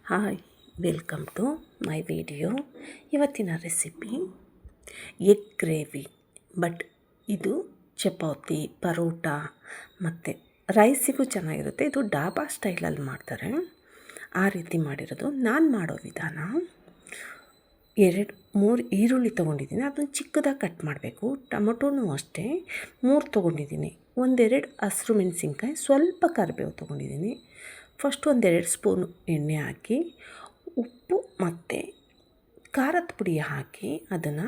Hi, welcome to my video. ಇವತ್ತಿನ recipe egg gravy. But ಇದು ಚಪಾತಿ, ಪರೋಟ ಮತ್ತು ರೈಸಿಗೂ ಚೆನ್ನಾಗಿರುತ್ತೆ. ಇದು ಡಾಬಾ ಸ್ಟೈಲಲ್ಲಿ ಮಾಡ್ತಾರೆ, ಆ ರೀತಿ ಮಾಡಿರೋದು. ನಾನು ಮಾಡೋ ವಿಧಾನ, 2-3 ಈರುಳ್ಳಿ ತೊಗೊಂಡಿದ್ದೀನಿ, ಅದನ್ನು ಚಿಕ್ಕದಾಗಿ ಕಟ್ ಮಾಡಬೇಕು. ಟೊಮೊಟೊನೂ ಅಷ್ಟೇ 3 ತೊಗೊಂಡಿದ್ದೀನಿ. 1-2 ಹಸಿರು ಮೆಣಸಿನ್ಕಾಯಿ, ಸ್ವಲ್ಪ ಕರಿಬೇವು ತೊಗೊಂಡಿದ್ದೀನಿ. ಫಸ್ಟ್ 1-2 ಸ್ಪೂನು ಎಣ್ಣೆ ಹಾಕಿ, ಉಪ್ಪು ಮತ್ತು ಖಾರದ ಪುಡಿ ಹಾಕಿ, ಅದನ್ನು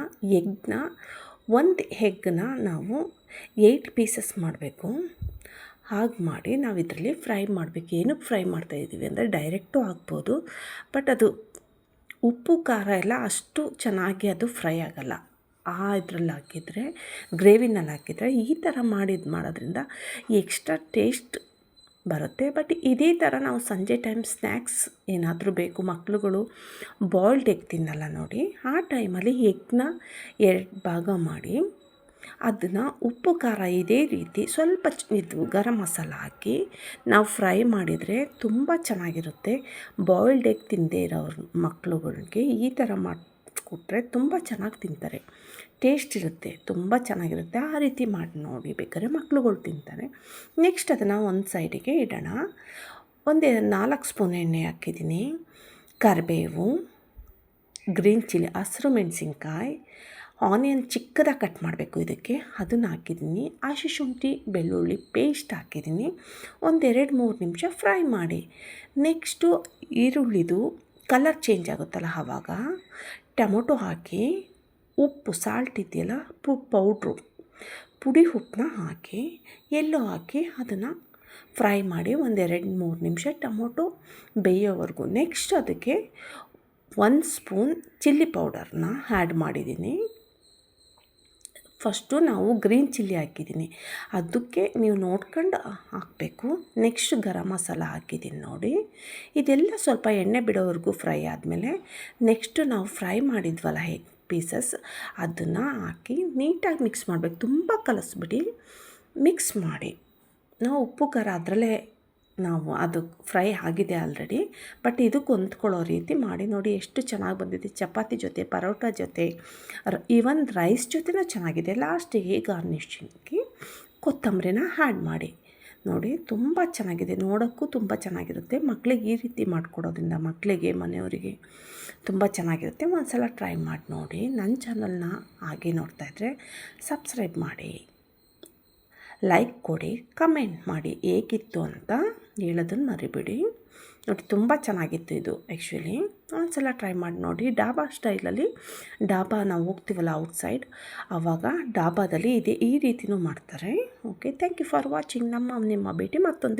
ಒಂದು ಎಗ್ಗನ್ನ ನಾವು 8 ಪೀಸಸ್ ಮಾಡಬೇಕು. ಹಾಗೆ ಮಾಡಿ ನಾವು ಇದರಲ್ಲಿ ಫ್ರೈ ಮಾಡಬೇಕು. ಏನಕ್ಕೆ ಫ್ರೈ ಮಾಡ್ತಾಯಿದ್ದೀವಿ ಅಂದರೆ, ಡೈರೆಕ್ಟು ಹಾಕ್ಬೋದು, ಬಟ್ ಅದು ಉಪ್ಪು ಖಾರ ಎಲ್ಲ ಅಷ್ಟು ಚೆನ್ನಾಗಿ ಅದು ಫ್ರೈ ಆಗೋಲ್ಲ. ಇದರಲ್ಲಿ ಹಾಕಿದರೆ, ಗ್ರೇವಿನಲ್ಲಿ ಹಾಕಿದರೆ ಈ ಥರ ಮಾಡೋದ್ರಿಂದ ಎಕ್ಸ್ಟ್ರಾ ಟೇಸ್ಟ್ ಬರುತ್ತೆ. ಬಟ್ ಇದೇ ಥರ ನಾವು ಸಂಜೆ ಟೈಮ್ ಸ್ನ್ಯಾಕ್ಸ್ ಏನಾದರೂ ಬೇಕು, ಮಕ್ಕಳುಗಳು ಬಾಯ್ಲ್ಡ್ ಎಗ್ ತಿನ್ನಲ್ಲ ನೋಡಿ, ಆ ಟೈಮಲ್ಲಿ ಎಗ್ನ 2 ಭಾಗ ಮಾಡಿ, ಅದನ್ನು ಉಪ್ಪು ಖಾರ ಇದೇ ರೀತಿ ಸ್ವಲ್ಪ ಗರಂ ಮಸಾಲ ಹಾಕಿ ನಾವು ಫ್ರೈ ಮಾಡಿದರೆ ತುಂಬ ಚೆನ್ನಾಗಿರುತ್ತೆ. ಬಾಯ್ಲ್ಡ್ ಎಗ್ ತಿನ್ನದೇ ಇರೋರು ಮಕ್ಕಳುಗಳಿಗೆ ಈ ಥರ ಮಾಡಿಕೊಟ್ರೆ ತುಂಬ ಚೆನ್ನಾಗಿ ತಿಂತಾರೆ. ಟೇಸ್ಟ್ ಇರುತ್ತೆ, ತುಂಬ ಚೆನ್ನಾಗಿರುತ್ತೆ. ಆ ರೀತಿ ಮಾಡಿ ನೋಡಿ, ಬೇಕಾದ್ರೆ ಮಕ್ಕಳುಗಳು ತಿಂತಾರೆ. ನೆಕ್ಸ್ಟ್ ಅದನ್ನು ಒಂದು ಸೈಡಿಗೆ ಇಡೋಣ. 4 ಸ್ಪೂನ್ ಎಣ್ಣೆ ಹಾಕಿದ್ದೀನಿ. ಕರಿಬೇವು, ಗ್ರೀನ್ ಚಿಲ್ಲಿ, ಹಸಿರು ಮೆಣಸಿನ್ಕಾಯಿ, ಆನಿಯನ್ ಚಿಕ್ಕದಾಗಿ ಕಟ್ ಮಾಡಬೇಕು ಇದಕ್ಕೆ, ಅದನ್ನು ಹಾಕಿದ್ದೀನಿ. ಹಸಿ ಶುಂಠಿ ಬೆಳ್ಳುಳ್ಳಿ ಪೇಸ್ಟ್ ಹಾಕಿದ್ದೀನಿ. 1-2-3 ನಿಮಿಷ ಫ್ರೈ ಮಾಡಿ. ನೆಕ್ಸ್ಟು ಈರುಳ್ಳಿದು ಕಲರ್ ಚೇಂಜ್ ಆಗುತ್ತಲ್ಲ, ಆವಾಗ ಟೊಮೊಟೊ ಹಾಕಿ, ಉಪ್ಪು ಸಾಲ್ಟ್ ಇದೆಯಲ್ಲ, ಪುಡಿ ಉಪ್ಪನ್ನ ಹಾಕಿ, ಎಲ್ಲೋ ಹಾಕಿ ಅದನ್ನು ಫ್ರೈ ಮಾಡಿ 1-2-3 ನಿಮಿಷ ಟೊಮೊಟೊ ಬೇಯೋವರೆಗೂ. ನೆಕ್ಸ್ಟ್ ಅದಕ್ಕೆ 1 ಸ್ಪೂನ್ ಚಿಲ್ಲಿ ಪೌಡರ್ನ ಆ್ಯಡ್ ಮಾಡಿದ್ದೀನಿ. ಫಸ್ಟು ನಾವು ಗ್ರೀನ್ ಚಿಲ್ಲಿ ಹಾಕಿದ್ದೀನಿ, ಅದಕ್ಕೆ ನೀವು ನೋಡ್ಕೊಂಡು ಹಾಕಬೇಕು. ನೆಕ್ಸ್ಟ್ ಗರಂ ಮಸಾಲ ಹಾಕಿದ್ದೀನಿ ನೋಡಿ. ಇದೆಲ್ಲ ಸ್ವಲ್ಪ ಎಣ್ಣೆ ಬಿಡೋವರೆಗೂ ಫ್ರೈ ಆದಮೇಲೆ ನೆಕ್ಸ್ಟು ನಾವು ಫ್ರೈ ಮಾಡಿದ್ವಲ್ಲ ಎಗ್ ಪೀಸಸ್, ಅದನ್ನು ಹಾಕಿ ನೀಟಾಗಿ ಮಿಕ್ಸ್ ಮಾಡಬೇಕು. ತುಂಬ ಕಲಸ್ಬಿಟ್ಟು ಮಿಕ್ಸ್ ಮಾಡಿ. ನಾವು ಉಪ್ಪು ಖಾರ ಅದರಲ್ಲೇ ನಾವು ಅದು ಫ್ರೈ ಆಗಿದೆ ಆಲ್ರೆಡಿ, ಬಟ್ ಇದಕ್ಕೆ ಹೊಂದ್ಕೊಳ್ಳೋ ರೀತಿ ಮಾಡಿ ನೋಡಿ. ಎಷ್ಟು ಚೆನ್ನಾಗಿ ಬಂದಿದೆ. ಚಪಾತಿ ಜೊತೆ, ಪರೋಟ ಜೊತೆ, ಈವನ್ ರೈಸ್ ಜೊತೆನೂ ಚೆನ್ನಾಗಿದೆ. ಲಾಸ್ಟಿಗೆ ಗಾರ್ನಿಷಿಂಗ್ಗೆ ಕೊತ್ತಂಬರಿನ ಆ್ಯಡ್ ಮಾಡಿ ನೋಡಿ. ತುಂಬ ಚೆನ್ನಾಗಿದೆ, ನೋಡೋಕ್ಕೂ ತುಂಬ ಚೆನ್ನಾಗಿರುತ್ತೆ. ಮಕ್ಕಳಿಗೆ ಈ ರೀತಿ ಮಾಡಿಕೊಡೋದ್ರಿಂದ ಮಕ್ಕಳಿಗೆ, ಮನೆಯವರಿಗೆ ತುಂಬ ಚೆನ್ನಾಗಿರುತ್ತೆ. ಒಂದು ಸಲ ಟ್ರೈ ಮಾಡಿ ನೋಡಿ. ನನ್ನ ಚಾನಲ್ನ ಹಾಗೆ ನೋಡ್ತಾಯಿದ್ರೆ ಸಬ್ಸ್ಕ್ರೈಬ್ ಮಾಡಿ, ಲೈಕ್ ಕೊಡಿ, ಕಮೆಂಟ್ ಮಾಡಿ ಹೇಗಿತ್ತು ಅಂತ ಹೇಳೋದನ್ನು ಮರಿಬೇಡಿ ನೋಡಿ. ತುಂಬ ಚೆನ್ನಾಗಿತ್ತು ಇದು ಆ್ಯಕ್ಚುಲಿ. ಒಂದು ಸಲ ಟ್ರೈ ಮಾಡಿ ನೋಡಿ. ಡಾಬಾ ಸ್ಟೈಲಲ್ಲಿ, ಡಾಬಾ ನಾವು ಹೋಗ್ತೀವಲ್ಲ ಔಟ್ಸೈಡ್, ಆವಾಗ ಡಾಬಾದಲ್ಲಿ ಈ ರೀತಿಯೂ ಮಾಡ್ತಾರೆ. Okay, thank you for watching. ನಿಮ್ಮ ಭೇಟಿ ಮತ್ತೊಂದು